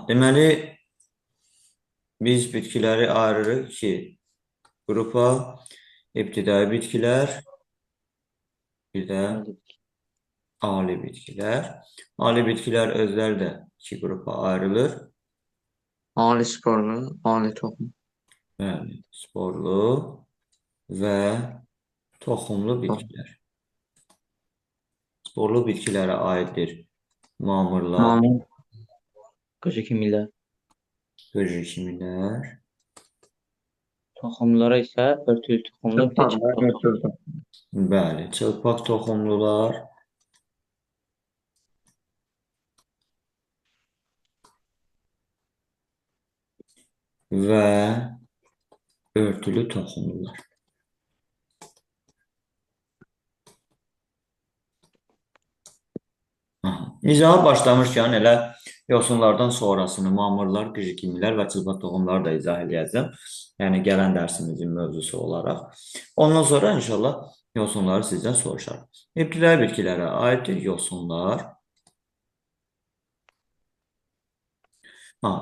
Deməli, biz bitkiləri ayırırıq ki, qrupa ibtidai bitkilər, bir də ali bitkilər. Ali bitkilər özləri də iki qrupa ayrılır. Ali sporlu, ali toxum. Bəli, sporlu və toxumlu Toxum. bitkilər. Sporlu bitkilərə aiddir mamırlar, Mamın qıcı kimilər. böcək kimilər, Toxumlara isə örtülü toxumlu, bir də Çılpaq və çılpaq toxum. götürdüm. bəli, çılpaq toxumlular və örtülü toxumlular. İzaha başlamışkən elə yosunlardan sonrasını mamırlar, qıcıkimilər və çılpaq toxumları da izah edəcəm. Yəni gələn dərsimizin mövzusu olaraq. Ondan sonra inşallah yosunları sizdən soruşarım. İbtidai bitkilərə aiddir yosunlar.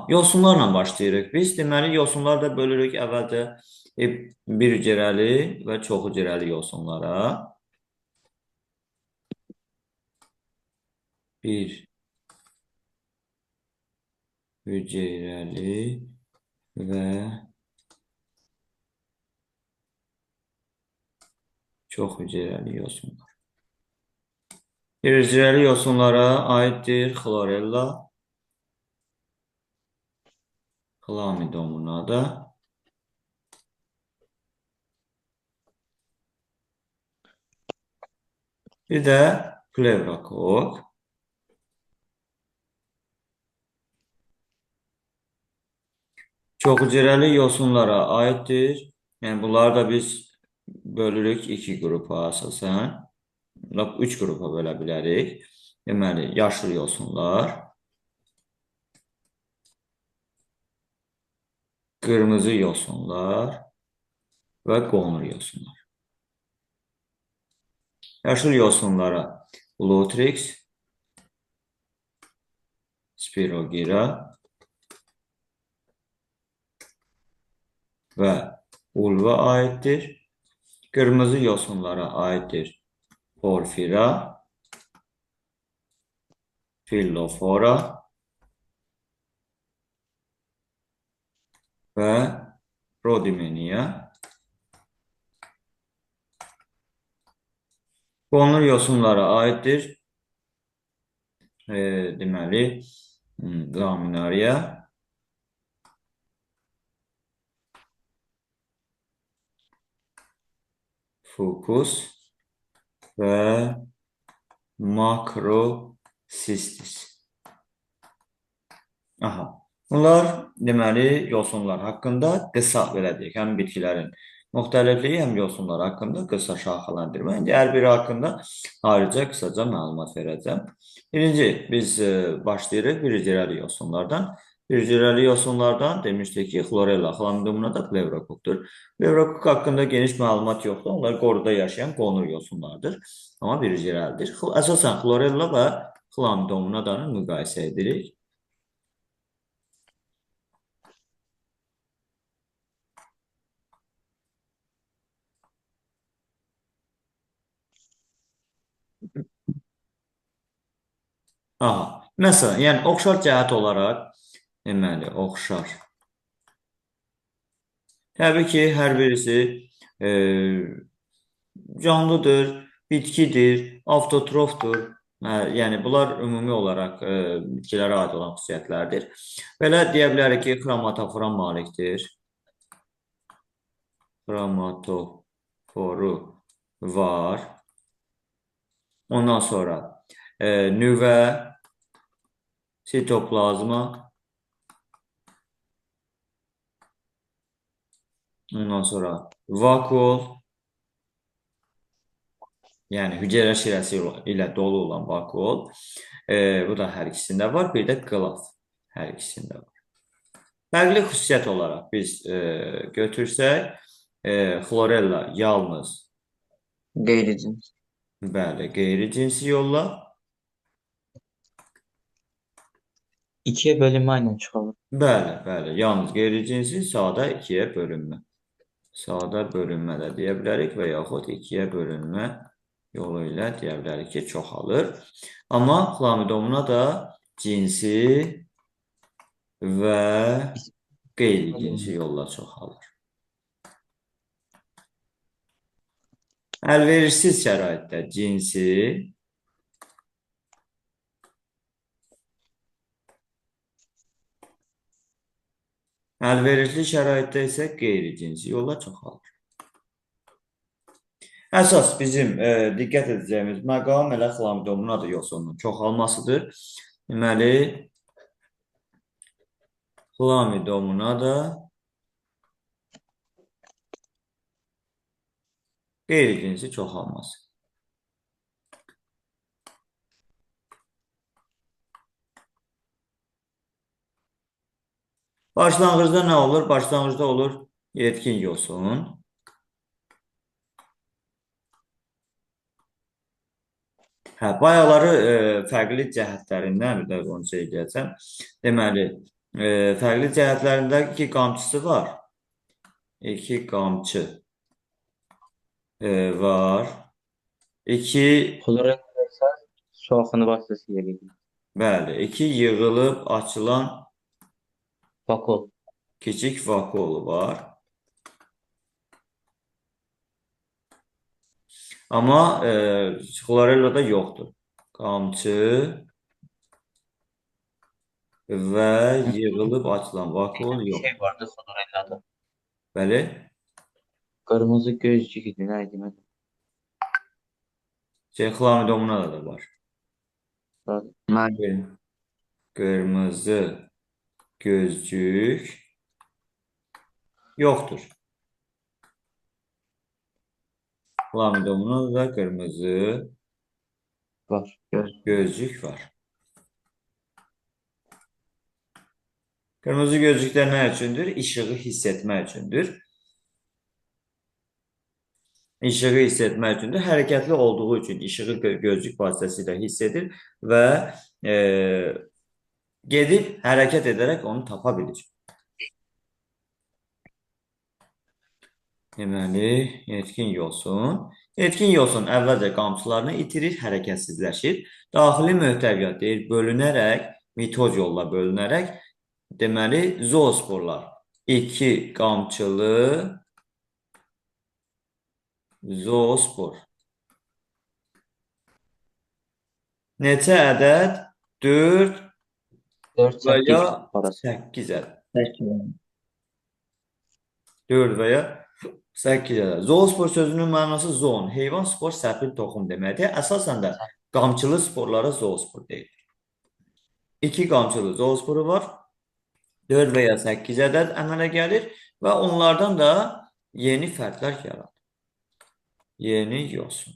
Yosunlarla başlayırıq. Biz deməli yosunlar da bölürük əvvəlcə bir hüceyrəli və çox hüceyrəli yosunlara. Bir hüceyrəli və çox hüceyrəli yosunlar. Bir hüceyrəli yosunlara aiddir xlorella, xlamidonada, bir də plevrakok. Çox hüceyrəli yosunlara aiddir. Yəni bunları da biz bölürük iki qrupa əsasən. Üç qrupa bölə bilərik. Deməli, yaşıl yosunlar, qırmızı yosunlar və qonur yosunlar. Yaşıl yosunlara Bluetrix, Spirogyra və ulva aiddir. Qırmızı yosunlara aiddir Porfira, Fillofora və Rhodymenia. Qonur yosunlara aiddir deməli Laminaria, Fucus və Macrocystis. Bunlar deməli yosunlar haqqında qısa belə deyək, həm bitkilərin müxtəlifliyi, həm yosunlar haqqında qısa şaxalandırma. İndi hər biri haqqında ayrıca qısaca məlumat verəcəm. Birinci, biz başlayırıq bir hüceyrəli yosunlardan. Bir hüceyrəli yosunlardan demişdik ki, xlorella, xlamidonada plevrakokdur. Plevrakok haqqında geniş məlumat yoxdur. Onlar qoruda yaşayan qonur yosunlardır. Amma bir hüceyrəlidir. Əsasən xlorella və xlamidonadanı müqayisə edirik. Məsələn, yəni oxşar cəhət olaraq, deməli, oxşar. Təbii ki, hər birisi canlıdır, bitkidir, avtotrofdur. Yəni, bunlar ümumi olaraq bitkilərə aid olan xüsusiyyətlərdir. Belə deyə bilərik ki, xromatofora malikdir. Xromatoforu var. Ondan sonra nüvə, sitoplazma, ondan sonra vakuol, yəni hüceyrə şirəsi ilə dolu olan vakuol. Bu da hər ikisində var. Bir də qılaf hər ikisində var. Fərqli xüsusiyyət olaraq biz götürsək, xlorella yalnız, Qeyri-cins. bəli, qeyri-cinsi yolla, İkiyə bölünmə ilə çıxarılır. bəli, bəli, yalnız qeyri-cinsi sadə ikiyə bölünmə. Sadə bölünmə də deyə bilərik və yaxud ikiyə bölünmə yolu ilə deyə bilərik ki, çoxalır. Amma xlamidoma da cinsi və qeyri-cinsi yolla çoxalır. Əlverişsiz şəraitdə cinsi, əlverişli şəraitdə isə qeyri-cinsi yolla çoxalır. Əsas bizim diqqət edəcəyimiz məqam elə xlamidomun adı yoxsulunun çoxalmasıdır. Deməli, xlamidoma da qeyri-cinsi çoxalması. Başlanğıcda nə olur? Başlanğıcda olur yetkin yosun. Bayaqları fərqli cəhətlərindən bir də onu söyləyəcəm. Deməli, fərqli cəhətlərində iki qamçısı var. İki qamçı var. İki, Xlorella isə su axını vasitəsilə gedir. bəli, iki yığılıb açılan Vakol. kiçik vakuolu var. Amma xlorellada yoxdur. Qamçı və yığılıb açılan vakuol Bir yox. şey vardı xlorellada. Bəli. Qırmızı gözcük idi, nə idi? Xlamidomuna da var. Mən Qırmızı gözcük yoxdur. Xlamidomuna da qırmızı var. gözcük var. Qırmızı gözcüklər nə üçündür? İşığı hiss etmək üçündür. İşığı hiss etmək üçündür. Hərəkətli olduğu üçün işığı gözcük vasitəsilə hiss edir və gedib hərəkət edərək onu tapa bilir. Deməli, yetkin yosun. Yetkin yosun əvvəlcə qamçılarını itirir, hərəkətsizləşir. Daxili möhtəviyyat deyir, bölünərək, mitoz yolla bölünərək, deməli, zoosporlar. İki qamçılı zoospor. Neçə ədəd? 4 və ya 8 ədəd. 4 və ya 8 ədəd. Zoospor sözünün mənası zoon, heyvan spor, səpil toxum deməkdir. Əsasən də qamçılı sporlara zoospor deyilir. 2 qamçılı zoosporu var. 4 və ya 8 ədəd əmələ gəlir və onlardan da yeni fərdlər yaradır. Yeni yosun.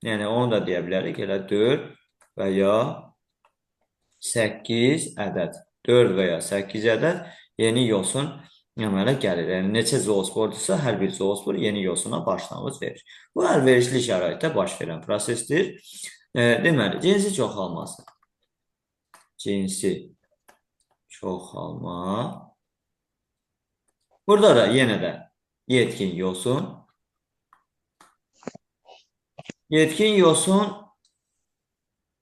Yəni, onu da deyə bilərik. Elə 4 və ya 8 ədəd. 4 və ya 8 ədəd yeni yosun əmələ gəlir. Yəni, neçə zoospordursa, hər bir zoospor yeni yosuna başlanğıc verir. Bu, əlverişli şəraitdə baş verən prosesdir. Deməli, cinsi çoxalması. Cinsi çoxalma. Burada da yenə də yetkin yosun. Yetkin yosun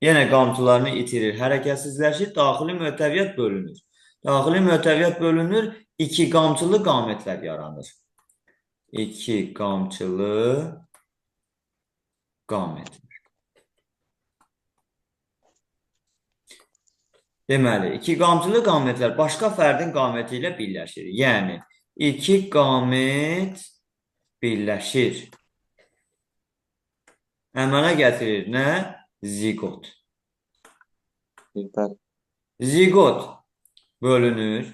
yenə qamçılarını itirir, hərəkətsizləşir, daxili möhtəviyyat bölünür. Daxili möhtəviyyat bölünür, iki qamçılı qamətlər yaranır. İki qamçılı qamət. Deməli, iki qamçılı qamətlər başqa fərdin qaməti ilə birləşir. Yəni, iki qamət birləşir. Əmələ gətirir nə? Zigot. Zigot bölünür.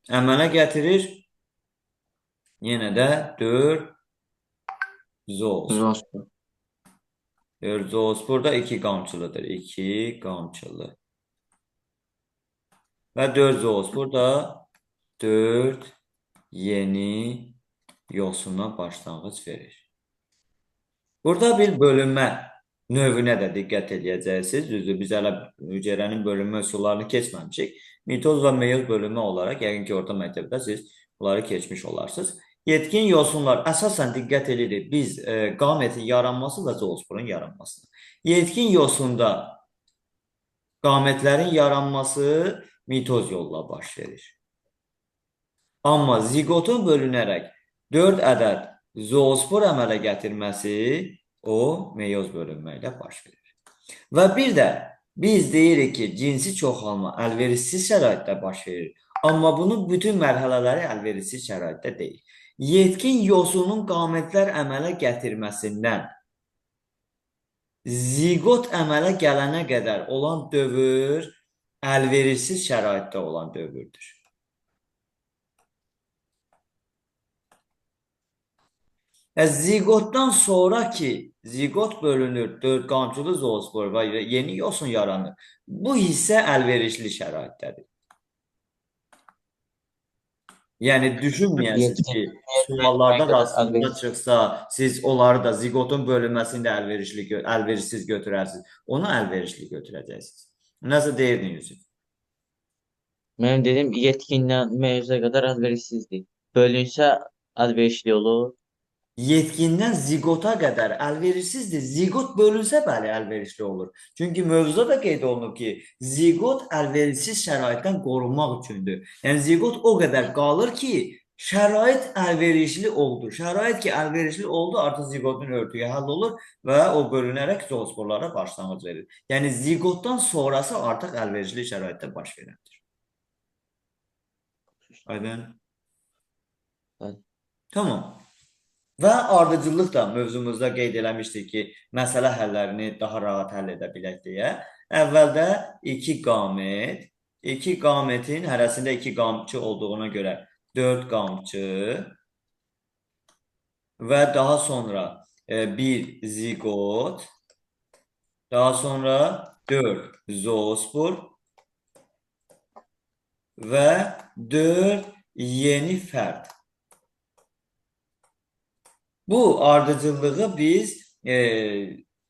Əmələ gətirir yenə də 4 zoospor. 4 zoospor da 2 qamçılıdır. 2 qamçılı. Və 4 zoospor da 4 yeni yosuna başlanğıc verir. Burada bir bölünmə növünə də diqqət edəcəksiniz. Düzdür, biz hələ hüceyrənin bölünmə üsullarını keçməmişik. Mitoz və meyoz bölünmə olaraq, yəqin ki, orta məktəbdə siz bunları keçmiş olarsınız. Yetkin yosunlar əsasən diqqət edirik. Biz qametin yaranması və zoosporun yaranmasına. Yetkin yosunda qametlərin yaranması mitoz yolla baş verir. Amma ziqotun bölünərək 4 ədəd zoospor əmələ gətirməsi o meyoz bölünmə ilə baş verir. Və bir də biz deyirik ki, cinsi çoxalma əlverişsiz şəraitdə baş verir. Amma bunun bütün mərhələləri əlverişsiz şəraitdə deyil. Yetkin yosunun qametlər əmələ gətirməsindən ziqot əmələ gələnə qədər olan dövr əlverişsiz şəraitdə olan dövrdür. Ziqotdan sonra ki, ziqot bölünür, 4 qamçılı zoospor və yeni yosun yaranır. Bu hissə əlverişli şəraitdədir. Yəni düşünməyəsiniz ki, suallarda rastınıza çıxsa, siz onları da ziqotun bölünməsini də əlverişsiz götürərsiniz. Onu əlverişli götürəcəksiniz. Nəsə deyirdin Yusuf? Mənim dedim yetkindən meyoza qədər əlverişsizdir. Bölünsə əlverişli olur. Yetkindən ziqota qədər əlverişsizdir. Ziqot bölünsə bəli əlverişli olur. Çünki mövzuda da qeyd olunub ki, ziqot əlverişsiz şəraitdən qorunmaq üçündür. Yəni ziqot o qədər qalır ki, şərait əlverişli oldu. Şərait ki, əlverişli oldu, artıq ziqotun örtüyü həll olur və o bölünərək zoosporlara başlanğıc verir. Yəni ziqotdan sonrası artıq əlverişli şəraitdə baş verəndir. Aydın? Bəli. Tamam. Və ardıcıllıq da mövzumuzda qeyd eləmişdik ki, məsələ həllərini daha rahat həll edə bilək deyə. Əvvəldə iki qametin hərəsində 2 qamçı olduğuna görə 4 qamçı və daha sonra bir ziqot, daha sonra 4 zoospor və 4 yeni fərd. Bu ardıcıllığı biz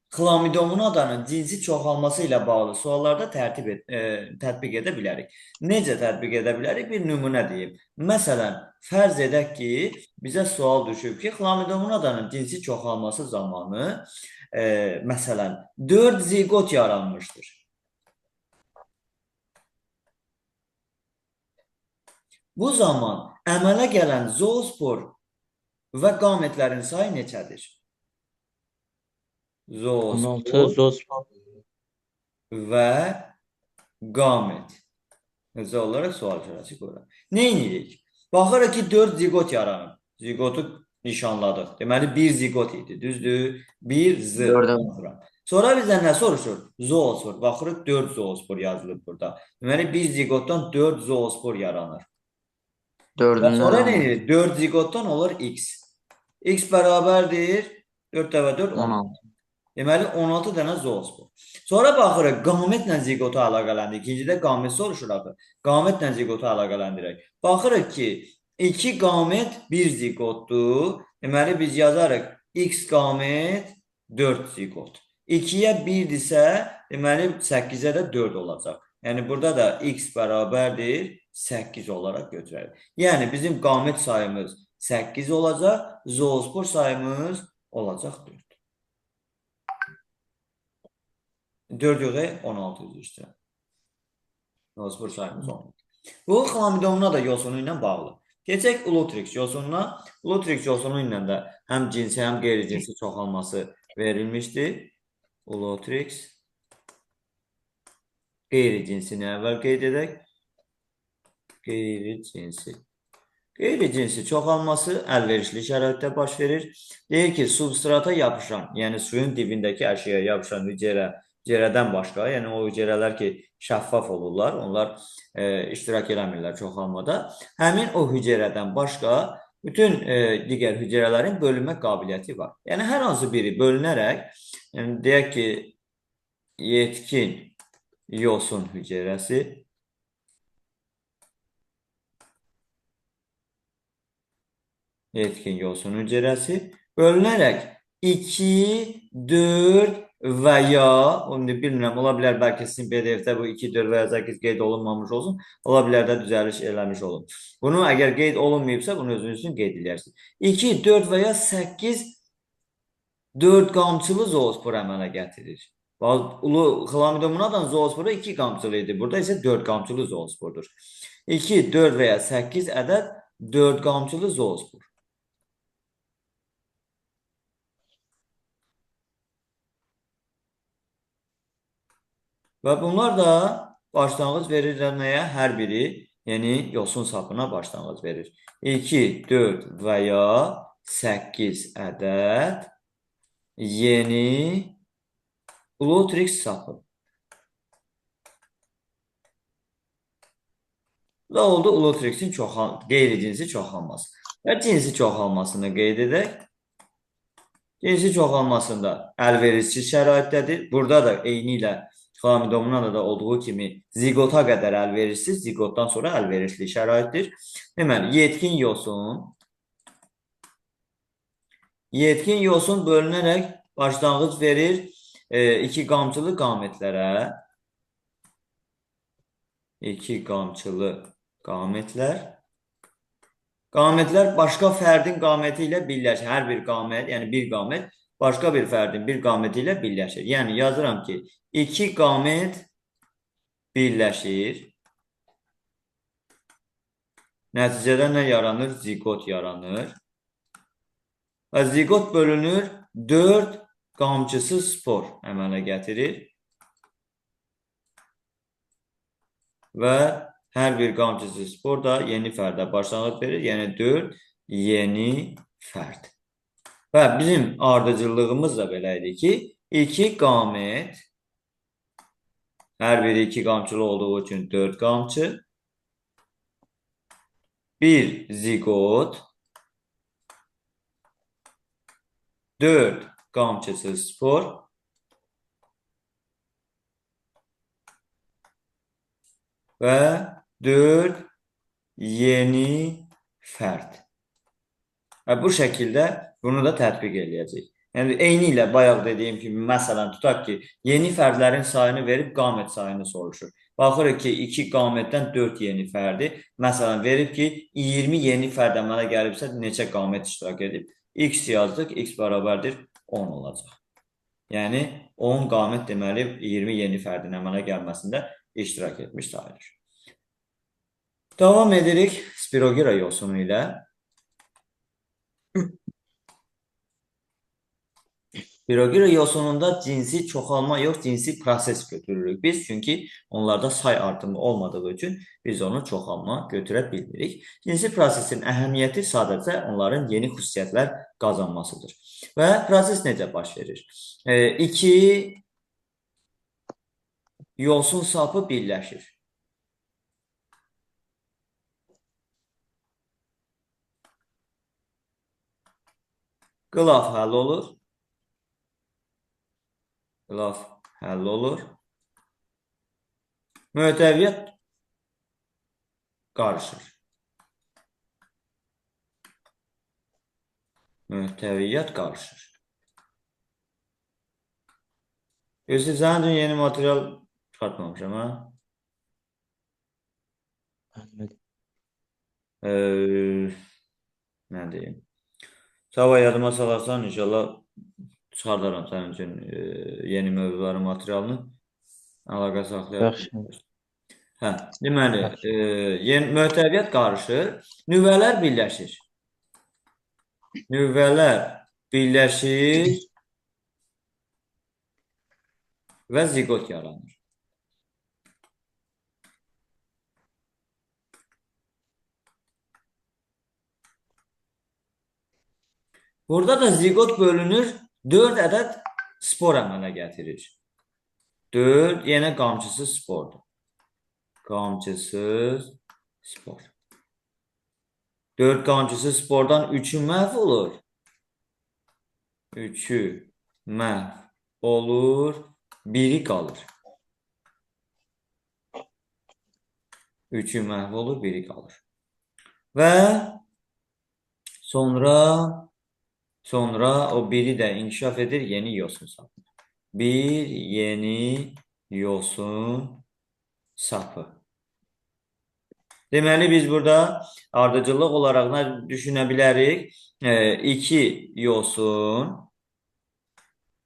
xlamidomonadanın cinsi çoxalması ilə bağlı suallarda tətbiq edə bilərik. Necə tətbiq edə bilərik? Bir nümunə deyim. Məsələn, fərz edək ki, bizə sual düşüb ki, xlamidomonadanın cinsi çoxalması zamanı məsələn 4 ziqot yaranmışdır. Bu zaman əmələ gələn zoospor və qametlərin sayı neçədir? 16 zoospor və qamet. Necə olaraq sual işarəsi qoyuram. Nə edirik? Baxırıq ki, 4 ziqot yaranıb. Ziqotu nişanladıq. Deməli, 1 ziqot idi, düzdür? 1 z. Sonra bizdən nə soruşur? Zoospor. Baxırıq, 4 zoospor yazılıb burada. Deməli, 1 ziqotdan 4 zoospor yaranır. Və sonra nə edirik? 4 ziqotdan olur x. X bərabərdir 4 dəvə 4, 16. Deməli, 16 dənə zoospor. Sonra baxırıq, qametlə ziqotu əlaqələndir. İkincidə qamet soruşur axı. Qametlə ziqotu əlaqələndirək. Baxırıq ki, 2 qamet 1 ziqotdur. Deməli, biz yazarıq x qamet 4 ziqot. 2-yə 1-dirsə, deməli, 8-ə də 4 olacaq. Yəni, burada da x bərabərdir 8 olaraq götürərik. Yəni, bizim qamet sayımız 8 olacaq, zoospor sayımız olacaq 4. 4 yox, 16 üzrə. Zoospor sayımız 16. Bu, xlamidomona yosunu ilə bağlı. Keçək Ulutrix yosununa. Ulutrix yosunu ilə də həm cinsi, həm qeyri-cinsi çoxalması verilmişdir. Ulutrix qeyri-cinsini əvvəl qeyd edək. Qeyri-cinsi. Qeyri-cinsi çoxalması əlverişli şəraitdə baş verir. Deyir ki, substrata yapışan, yəni suyun dibindəki əşyaya yapışan hüceyrədən başqa, yəni o hüceyrələr ki, şəffaf olurlar, onlar iştirak eləmirlər çoxalmada. Həmin o hüceyrədən başqa bütün digər hüceyrələrin bölünmə qabiliyyəti var. Yəni, hər hansı biri bölünərək, yəni deyək ki, yetkin yosun hüceyrəsi Yetkin yosun hücrəsi bölünərək 2, 4 və ya, onu bilmirəm, ola bilər bəlkə sizin PDF-də bu 2, 4 və ya 8 qeyd olunmamış olsun, ola bilər də düzəliş eləmiş olun. Bunu əgər qeyd olunmayıbsa, bunu özünüz üçün qeyd edərsiniz. 2, 4 və ya 8 4 qamçılı zoospor əmələ gətirir. Ulu xlamidomonadan zoosporu 2 qamçılı idi. Burada isə 4 qamçılı zoospordur. 2, 4 və ya 8 ədəd 4 qamçılı zoospor. Və bunlar da başlanğıc verirlər nəyə? Hər biri yeni yosun sapına başlanğıc verir. 2, 4 və ya 8 ədəd yeni Bluetrix sapı. Və oldu Bluetrixin qeyri-cinsi çoxalması. Və cinsi çoxalmasını qeyd edək. Cinsi çoxalmasında əlverişsiz şəraitdədir. Burada da eyni ilə xlamidomonada da olduğu kimi zigota qədər əlverişsiz, zigotdan sonra əlverişli şəraitdir. Deməli, yetkin yosun bölünərək başlanğıc verir 2 qamçılı qametlərə. 2 qamçılı qametlər. Qametlər başqa fərdin qaməti ilə birləşir. Hər bir qamət, yəni bir qamət başqa bir fərdin bir qaməti ilə birləşir. Yəni yazıram ki, 2 qamət birləşir. Nəticədə nə yaranır? Zigot yaranır. Və zigot bölünür 4 qamçısı spor əmələ gətirir. Və hər bir qamçısı spor da yeni fərdə başlanğıc verir. Yəni 4 yeni fərd. Və bizim ardıcıllığımız da belə idi ki, 2 qamət, hər biri 2 qamçılı olduğu üçün 4 qamçı, 1 zigot, 4 qamçısı spor və 4 yeni fərd. Və bu şəkildə bunu da tətbiq eləyəcək. Yəni, eyni ilə bayaq dediyim kimi, məsələn, tutaq ki, yeni fərdlərin sayını verib qamət sayını soruşur. Baxırıq ki, 2 qamətdən 4 yeni fərdi, məsələn, verib ki, 20 yeni fərd əmələ gəlibsə, neçə qamət iştirak edib? X yazdıq, X bərabərdir 10 olacaq. Yəni, 10 qamət deməli, 20 yeni fərdin əmələ gəlməsində iştirak etmiş sayılır. Davam edirik spirogira yosunu ilə. Spirogira yosununda cinsi çoxalma yox, cinsi proses götürürük biz. Çünki onlarda say artımı olmadığı üçün biz onu çoxalma götürə bilmirik. Cinsi prosesin əhəmiyyəti sadəcə onların yeni xüsusiyyətlər qazanmasıdır. Və proses necə baş verir? 2 yosun sapı birləşir. Qılaf həll olur. Qılaf həll olur. Mötəviyyət qarışır. Mötəviyyət qarışır. Yusuf, sənin üçün yeni material çıxartmamışam, hə? Nə deyim? Sabah yadıma salarsan, inşallah çıxardaram sənin üçün yeni mövzuların materialını. Əlaqə saxlayaq. Hə, deməli, mötəviyyət qarışır, nüvələr birləşir. Nüvələr birləşir və zigot yaranır. Burada da zigot bölünür, 4 ədəd spor əmələ gətirir. 4 yenə qamçısız spordur. Qamçısız spor. 4 qamçısız spordan 3'ü məhv olur. 3'ü məhv olur, 1'i qalır. 3'ü məhv olur, 1'i qalır. Və Sonra o biri de inkişaf edir, yeni yosun sapı. Bir yeni yosun sapı. Deməli biz burada ardıcıllıq olaraq nə düşünə bilərik?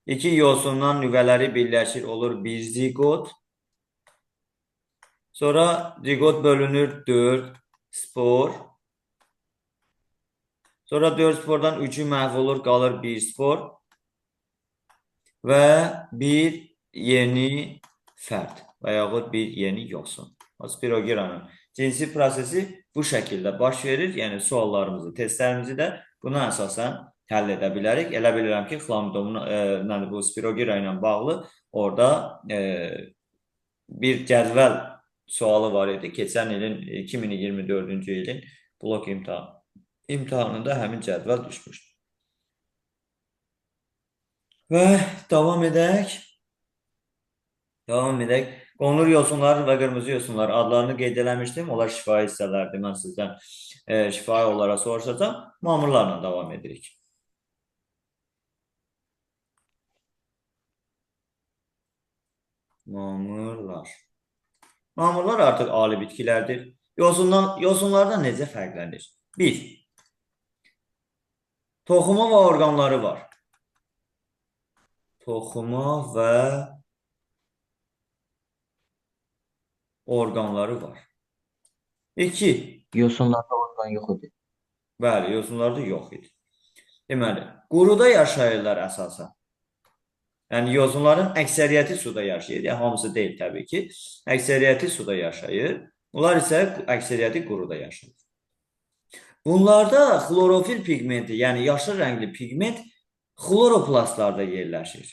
İki yosundan nüvələri birləşir, olur bir zigot. Sonra zigot bölünür 4 spor. Sonra 4 spordan 3'ü məhv olur, qalır bir spor. Və bir yeni fərd və yaxud bir yeni yosun. Spirogeranın cinsi prosesi bu şəkildə baş verir. Yəni suallarımızı, testlərimizi də buna əsasən həll edə bilərik. Elə bilirəm ki, xlamidonun bu spirogera ilə bağlı orada bir cədvəl sualı var idi. Keçən ilin 2024-cü ilin blok imtahanında həmin cədvəl düşmüşdü. Və davam edək. Qonur yosunlar və qırmızı yosunlar adlarını qeyd eləmişdim. Onlar şifahi hissələrdir. Mən sizdən şifahi olaraq soruşacağım. Mamırlarla davam edirik. Mamırlar. Mamırlar artıq ali bitkilərdir. Yosunlardan necə fərqlənir? 1. Toxuma və orqanları var. Toxuma və orqanları var. 2. Yosunlarda orqan yox idi. Bəli, yosunlarda yox idi. Deməli, quruda yaşayırlar əsasən. Yəni yosunların əksəriyyəti suda yaşayır. Yəni hamısı deyil təbii ki. Əksəriyyəti suda yaşayır. Bunlar isə əksəriyyəti quruda yaşayır. Bunlarda xlorofil pigmenti, yəni yaşıl rəngli pigment xloroplastlarda yerləşir.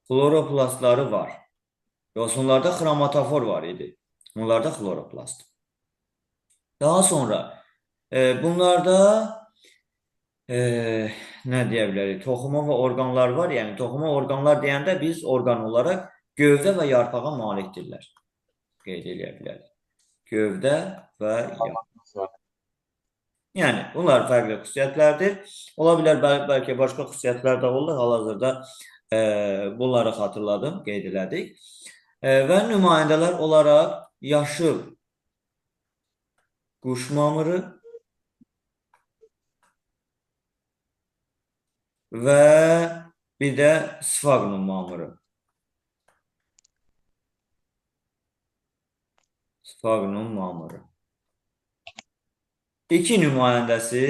Xloroplastları var. Yosunlarda xromatofor var idi. Bunlarda xloroplast. Daha sonra bunlarda nə deyə bilərik? Toxuma və orqanlar var. Yəni toxuma orqanlar deyəndə biz orqan olaraq gövdə və yarpağa malikdirlər. Qeyd edə bilərik. Gövdə və yarpaq. Yəni bunlar fərqli xüsusiyyətlərdir. Ola bilər bəlkə başqa xüsusiyyətlər də olur. Hal-hazırda bunları xatırladım, qeyd elədik. Və nümayəndələr olaraq yaşıl quş mamırı və bir də sfaqnum mamırı. Sfaqnum mamırı. İki nümayəndəsi,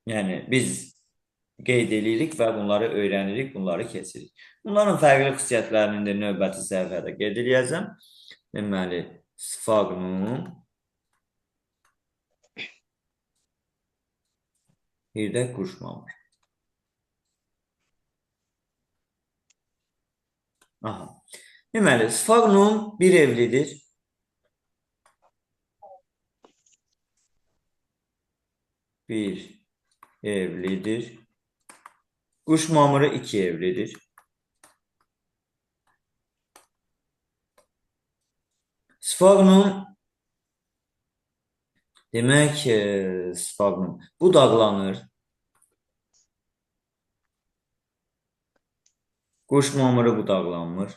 yəni biz qeyd edirik və bunları öyrənirik, bunları keçirik. Bunların fərqli xüsusiyyətlərini də növbəti səhifədə qeyd edəcəm. Deməli, sfaqnum, bir də quş mamırı. Aha. Deməli, sfaqnum bir evlidir. Bir evlidir. Quş mamırı iki evlidir. Sfaqnum demək sfaqnum budaqlanır. Quş mamırı budaqlanmır.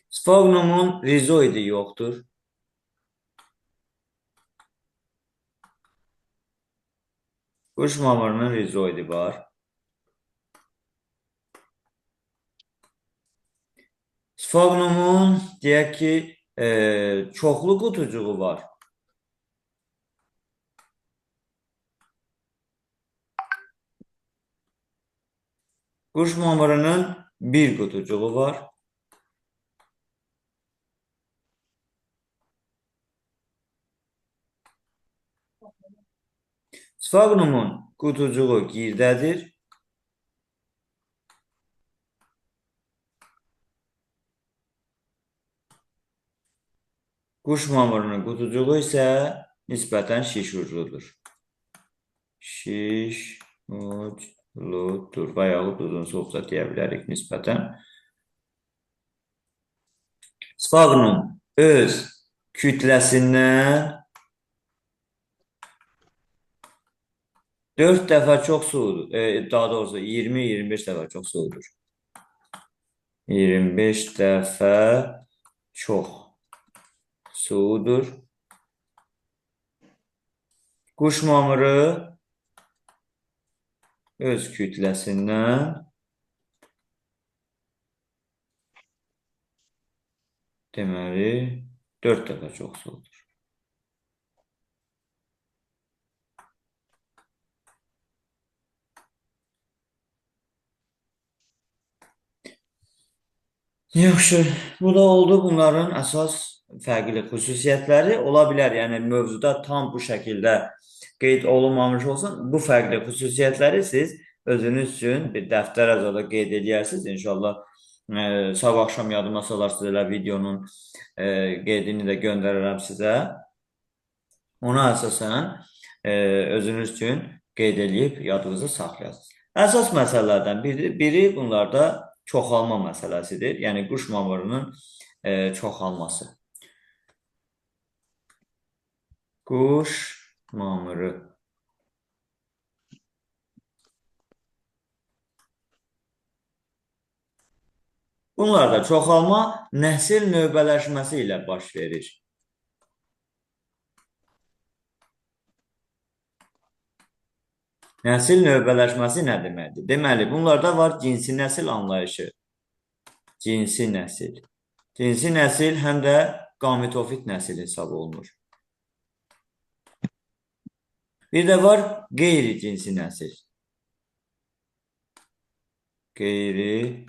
Sfaqnumun rizoidi yoxdur. Quş mamırının rizoidi var. Sfaqnumun deyək ki, çoxlu qutucuğu var. Quş mamırının bir qutucuğu var. Sfaqnumun qutucuğu girdədir. Quş mamırının qutucuğu isə nisbətən şiş ucludur. Şiş ucludur və yaxud uzun solca deyə bilərik nisbətən. Sfaqnum öz kütləsindən 4 dəfə çox sudur. Daha doğrusu 20-25 dəfə çox sudur. 25 dəfə çox sudur. Quş mamırı öz kütləsindən deməli 4 dəfə çox sudur. Yaxşı, bu da oldu bunların əsas fərqli xüsusiyyətləri ola bilər. Yəni mövzuda tam bu şəkildə qeyd olunmamış olsun, bu fərqli xüsusiyyətləri siz özünüz üçün bir dəftərə zada qeyd edərsiniz. İnşallah sabah axşam yadıma salarsınız, elə videonun qeydini də göndərərəm sizə. Ona əsasən özünüz üçün qeyd edib yadınızda saxlayasınız. Əsas məsələlərdən biri bunlarda çoxalma məsələsidir. Yəni quş mamırının çoxalması. Quş mamırı. Bunlarda çoxalma nəsil növbələşməsi ilə baş verir. Nəsil növbələşməsi nə deməkdir? Deməli, bunlarda var cinsi nəsil anlayışı. Cinsi nəsil. Cinsi nəsil həm də qametofit nəsil hesab olunur. Bir də var qeyri-cinsi nəsil. Qeyri-cinsi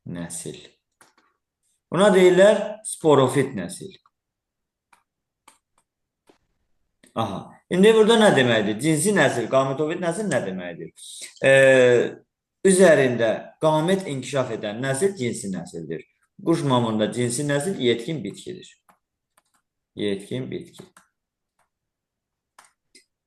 nəsil. Buna deyirlər sporofit nəsil. Aha. İndi burada nə deməkdir? Cinsi nəsil, qametofit nəsil nə deməkdir? Üzərində qamət inkişaf edən nəsil cinsi nəsildir. Quş mamırında cinsi nəsil yetkin bitkidir. Yetkin bitki.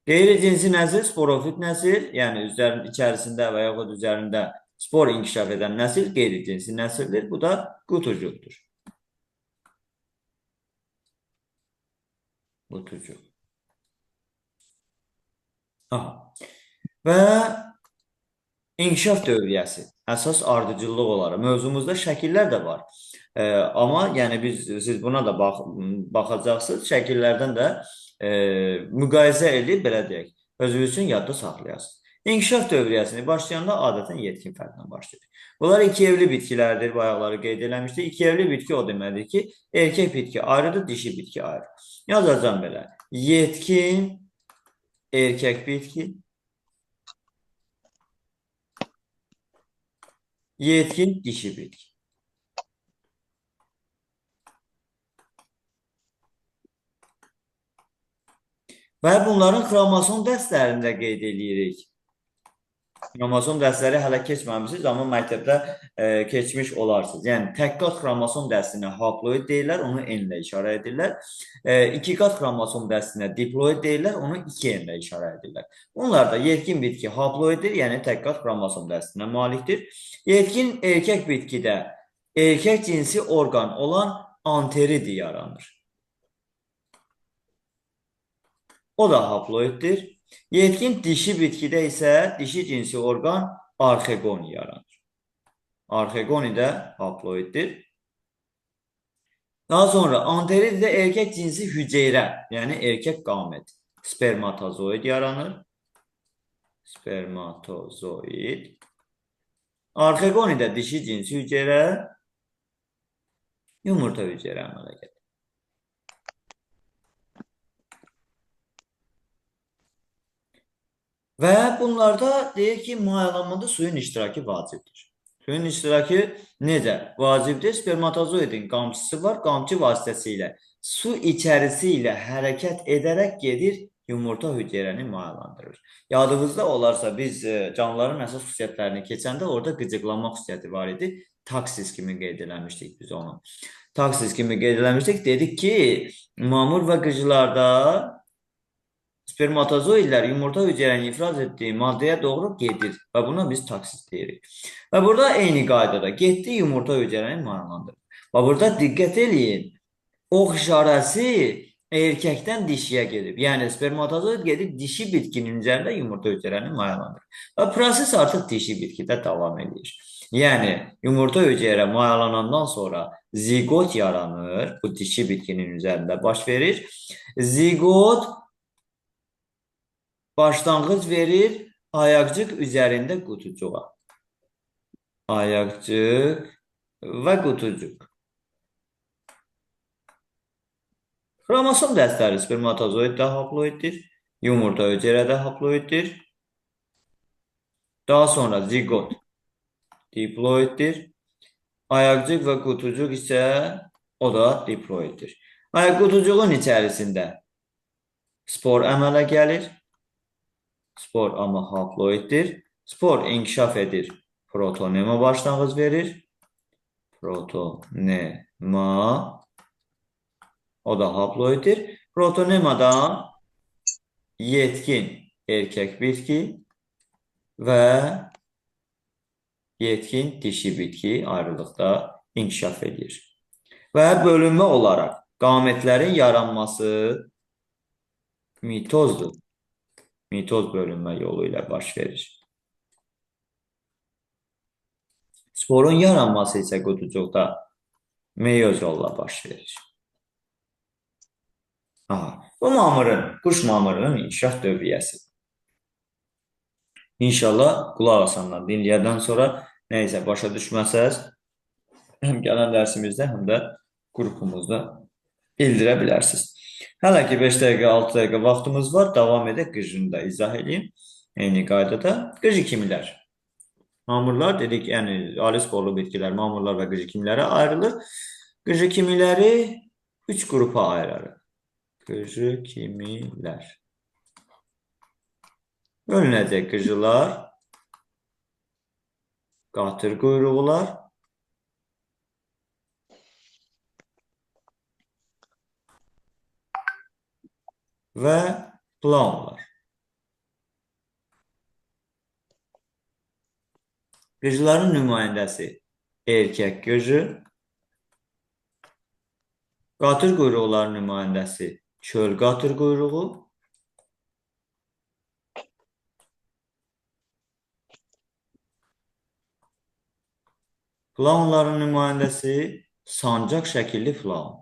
Qeyri-cinsi nəsil sporofit nəsil, yəni içərisində və yaxud üzərində spor inkişaf edən nəsil qeyri-cinsi nəsildir. Bu da qutucuqdur. Qutucuq. Və inkişaf dövriyyəsi, əsas ardıcıllıq olaraq. Mövzumuzda şəkillər də var. Amma yəni siz buna da baxacaqsınız. Şəkillərdən də müqayisə edib, belə deyək, özünüz üçün yadda saxlayasınız. İnkişaf dövriyyəsini başlayanda adətən yetkin fərddən başlayır. Bunlar iki evli bitkilərdir, bayaqları qeyd eləmişdik. İki evli bitki o deməkdir ki, erkək bitki ayrıdır, dişi bitki ayrı. Yazacağım belə. Yetkin erkək bitki, yetkin dişi bitki. Və bunların xromosom dəstlərində qeyd edirik. Xromosom dəstləri hələ keçməmişsiniz, amma məktəbdə keçmiş olarsınız. Yəni, tək qat xromosom dəstinə haploid deyirlər, onu N ilə işarə edirlər. İki qat xromosom dəstinə diploid deyirlər, onu 2N ilə işarə edirlər. Bunlar da yetkin bitki haploiddir, yəni tək qat xromosom dəstinə malikdir. Yetkin erkək bitkidə erkək cinsi orqan olan anterid yaranır. O da haploiddir. Yetkin dişi bitkidə isə dişi cinsi orqan arxegoni yaranır. Arxegoni də haploiddir. Daha sonra anteriddə erkək cinsi hüceyrə, yəni erkək qamət, spermatozoid yaranır. Spermatozoid. Arxegoni də dişi cinsi hüceyrə, yumurta hüceyrə əmələ gəlir. Və bunlarda deyək ki, mayalanmada suyun iştirakı vacibdir. Suyun iştirakı necə? Vacibdir. Spermatozoidin qamçısı var. Qamçı vasitəsilə su içərisi ilə hərəkət edərək gedir, yumurta hüceyrəni mayalandırır. Yadınızda olarsa biz canlıların əsas xüsusiyyətlərini keçəndə orada qıcıqlanma xüsusiyyəti var idi. Taksis kimi qeyd eləmişdik biz onu. Taksis kimi qeyd eləmişdik. Dedik ki, mamır və qıcılarda spermatozoidlər yumurta hüceyrənin ifraz etdiyi maddəyə doğru gedir və buna biz toksit deyirik. Və burada eyni qaydada getdi yumurta hüceyrəni mayalandırır. Və burada diqqət eləyin, ox işarəsi erkəkdən dişiyə gedib. Yəni spermatozoid gedib dişi bitkinin üzərində yumurta hüceyrəni mayalandırır. Və proses artıq dişi bitkidə davam edir. Yəni yumurta hüceyrə mayalanandan sonra zigot yaranır. Bu dişi bitkinin üzərində baş verir. Zigot başlanğıc verir ayaqcıq üzərində qutucuğa. Ayaqcıq və qutucuq. Xromosom dəstələri spermatozoiddə haploiddir, yumurta hüceyrədə haploiddir. Daha sonra zigot diploiddir. Ayaqcıq və qutucuq isə o da diploiddir. Qutucuğun içərisində spor əmələ gəlir. Spor amma haploiddir. Spor inkişaf edir. Protonema başlanğıc verir. Protonema o da haploiddir. Protonemadan yetkin erkek bitki və yetkin dişi bitki ayrılıqda inkişaf edir. Və bölünmə olaraq qametlərin yaranması mitozdur. Mitoz bölünmə yolu ilə baş verir. Sporun yaranması isə qutucuqda meyoz yolla baş verir. Bu quş mamırının inkişaf dövriyyəsi. İnşallah qulaq asandan dinləyədən sonra nə isə başa düşməsəz, həm gələn dərsimizdə, həm də qrupumuzda bildirə bilərsiniz. Hələ ki 5 dəqiqə, 6 dəqiqə vaxtımız var. Davam edək, qıcını da izah edeyim. Eyni qaydada. Qıcı kimilər? Mamırlar dedik, yəni ali sporlu bitkilər, mamırlar və qıcı kimilərə ayrılır. Qıcı kimiləri 3 qrupa ayırırıq. Qıcı kimilər. Bölünəcək qıcılar, qatır quyruqlar və plaonlar. Qıcıların nümayəndəsi erkək qıcı, qatır quyruqların nümayəndəsi çöl qatır quyruğu, plaonların nümayəndəsi sancaq şəkilli plaon.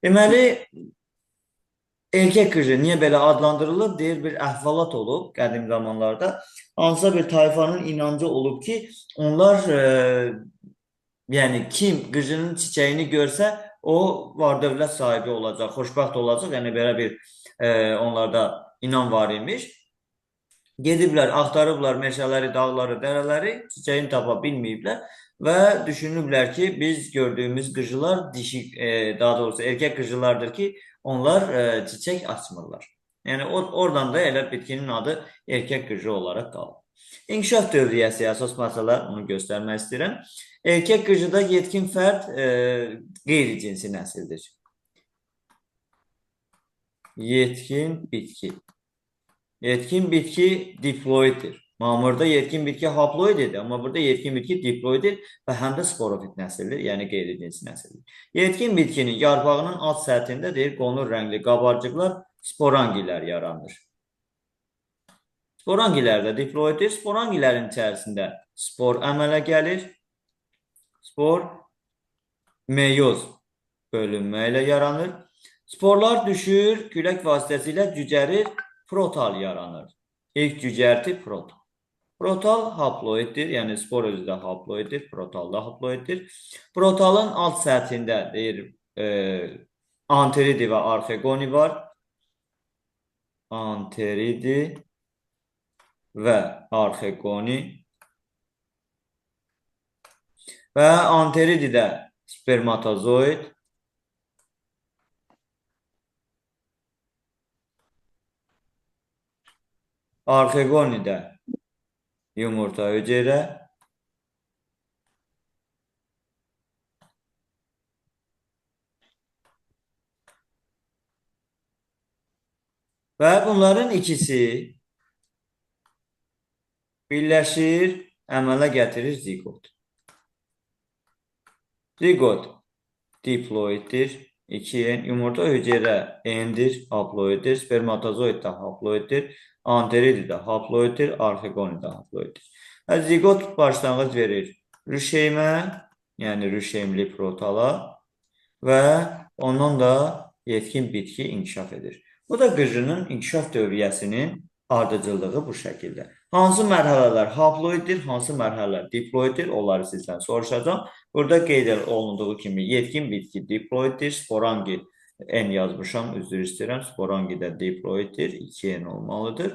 Deməli, erkək qıcı niyə belə adlandırılır? Deyir, bir əhvalat olub qədim zamanlarda. Hansısa bir tayfanın inancı olub ki, onlar, yəni kim qıcının çiçəyini görsə, o var dövlət sahibi olacaq, xoşbəxt olacaq. Yəni belə bir onlarda inan var imiş. Gediblər, axtarıblar meşələri, dağları, dərələri, çiçəyini tapa bilməyiblər və düşünüblər ki, biz gördüyümüz qıcılar dişi, daha doğrusu erkək qıcılardır ki, onlar çiçək açmırlar. Yəni oradan da elə bitkinin adı erkək qıcı olaraq qalır. İnkişaf dövriyyəsi əsas məsələ, onu göstərmək istəyirəm. Erkək qıcıda yetkin fərd qeyri-cinsi nəsildir. Yetkin bitki. Yetkin bitki diploiddir. Mamırda yetkin bitki haploid idi, amma burada yetkin bitki diploiddir və həm də sporofit nəsildir, yəni qeyri-cinsi nəsildir. Yetkin bitkinin yarpağının alt səthində qonur rəngli qabarcıqlar, sporangilər yaranır. Sporangilər də diploiddir. Sporangilərin içərisində spor əmələ gəlir. Spor meyoz bölünmə ilə yaranır. Sporlar düşür, külək vasitəsilə cücərir, protal yaranır. İlk cücərti protal. Protal haploiddir, yəni spor özü də haploiddir, protal da haploiddir. Protalın alt səthində anteridi və arxegoni var. Anteridi və arxegoni. Və anterididə spermatozoid. Arxegonidə yumurta hüceyrə Və bunların ikisi birləşir, əmələ gətirir ziqot. Ziqot diploiddir. 2N. Yumurta hüceyrə N'dir, haploiddir. Spermatozoid də haploiddir. Anterid də haploiddir. Arxegoni də haploiddir. Ziqot başlanğıc verir rüşeymə, yəni rüşeymli protala və ondan da yetkin bitki inkişaf edir. Bu da qıcının inkişaf dövriyyəsinin ardıcıllığı bu şəkildə. Hansı mərhələlər haploiddir, hansı mərhələlər diploiddir, onları sizdən soruşacağım. Burada qeyd olunduğu kimi yetkin bitki diploiddir, sporangi N yazmışam, üzr istəyirəm, sporangi də diploiddir, 2N olmalıdır.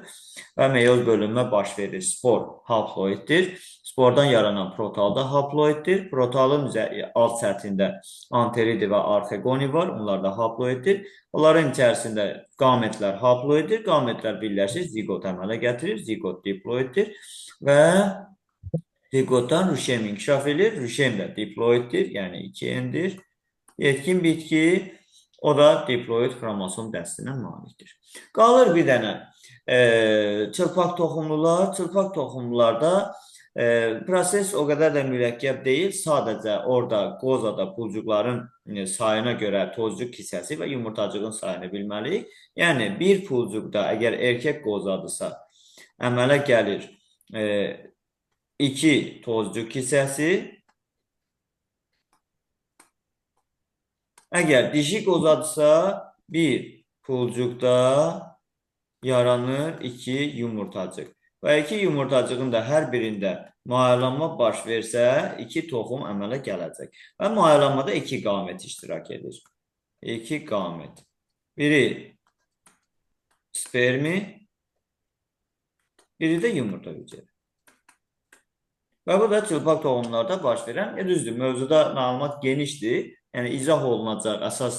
Və meyoz bölünmə baş verir, spor haploiddir. Spordan yaranan protal da haploiddir. Protalın alt səthində anteridi və arxegoni var, onlar da haploiddir. Onların içərisində qametlər haploiddir, qametlər birləşir, ziqot əmələ gətirir, ziqot diploiddir və ziqotdan rüşem inkişaf edir, rüşem də diploiddir, yəni 2N'dir. Yetkin bitki, o da diploid xromosom dəstinə malikdir. Qalır bir dənə çılpaq toxumlular. Çılpaq toxumlularda proses o qədər də mürəkkəb deyil. Sadəcə orada qozada pulcuqların sayına görə tozcuq hissəsi və yumurtacığın sayını bilməliyik. Yəni bir pulcuqda əgər erkək qozadırsa əmələ gəlir 2 tozcuq hissəsi. Əgər dişi qozadırsa bir pulcuqda yaranır 2 yumurtacıq. Və 2 yumurtacığın da hər birində mayalanma baş versə 2 toxum əmələ gələcək. Və mayalanmada 2 qamət iştirak edir. 2 qamət. Biri spermi, biri də yumurta hüceyrə. Və bu da çılpaq toxumlarda baş verən, düzdür, mövzuda məlumat genişdir. Yəni izah olunacaq, əsas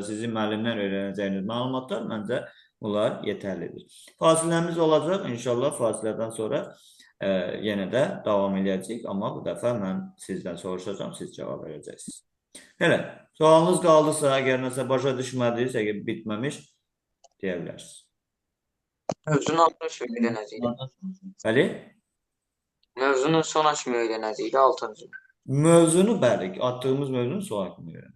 sizin müəllimdən öyrənəcəyiniz məlumatlar məncə bunlar yetərlidir. Fasiləmiz olacaq. İnşallah fasilədən sonra yenə də davam edəcəyik. Amma bu dəfə mən sizdən soruşacağım, siz cavab verəcəksiniz. Elə, sualınız qaldısa, əgər nəsə başa düşmədiniz, əgər bitməmiş deyə bilərsiniz. Mövzunun altını öyrənəcəyik. Bəli? Mövzunun son açımı öyrənəcəyik, altıncı. Mövzunu bəli, atdığımız mövzunu sual kimi öyrənək.